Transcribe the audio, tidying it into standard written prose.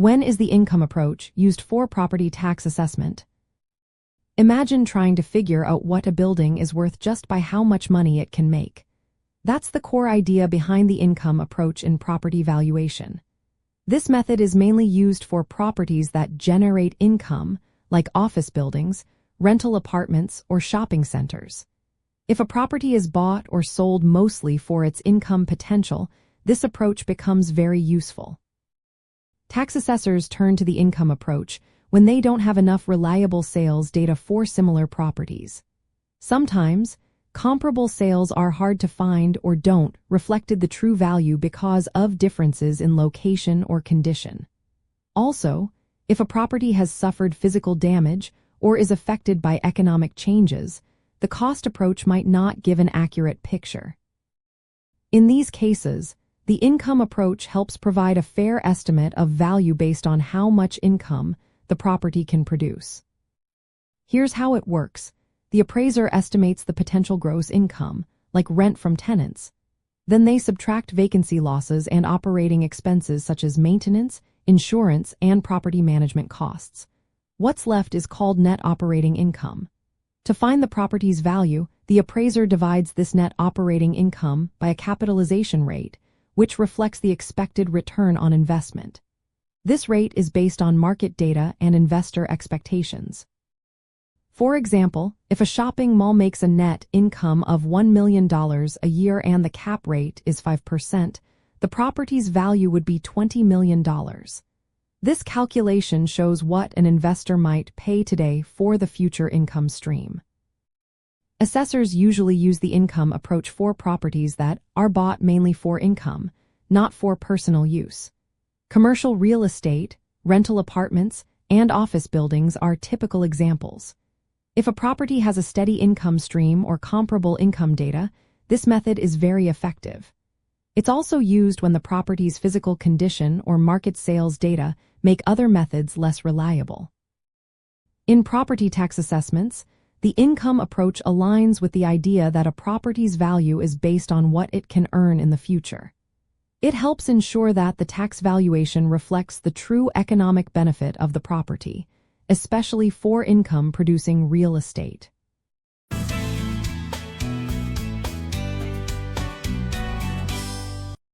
When is the income approach used for property tax assessment? Imagine trying to figure out what a building is worth just by how much money it can make. That's the core idea behind the income approach in property valuation. This method is mainly used for properties that generate income, like office buildings, rental apartments, or shopping centers. If a property is bought or sold mostly for its income potential, this approach becomes very useful. Tax assessors turn to the income approach when they don't have enough reliable sales data for similar properties. Sometimes, comparable sales are hard to find or don't reflected the true value because of differences in location or condition. Also, if a property has suffered physical damage or is affected by economic changes, the cost approach might not give an accurate picture. In these cases, the income approach helps provide a fair estimate of value based on how much income the property can produce. Here's how it works. The appraiser estimates the potential gross income, like rent from tenants. Then they subtract vacancy losses and operating expenses such as maintenance, insurance, and property management costs. What's left is called net operating income. To find the property's value, the appraiser divides this net operating income by a capitalization rate, which reflects the expected return on investment. This rate is based on market data and investor expectations. For example, if a shopping mall makes a net income of $1 million a year and the cap rate is 5%, the property's value would be $20 million. This calculation shows what an investor might pay today for the future income stream. Assessors usually use the income approach for properties that are bought mainly for income, not for personal use. Commercial real estate, rental apartments, and office buildings are typical examples. If a property has a steady income stream or comparable income data, this method is very effective. It's also used when the property's physical condition or market sales data make other methods less reliable. In property tax assessments, the income approach aligns with the idea that a property's value is based on what it can earn in the future. It helps ensure that the tax valuation reflects the true economic benefit of the property, especially for income-producing real estate.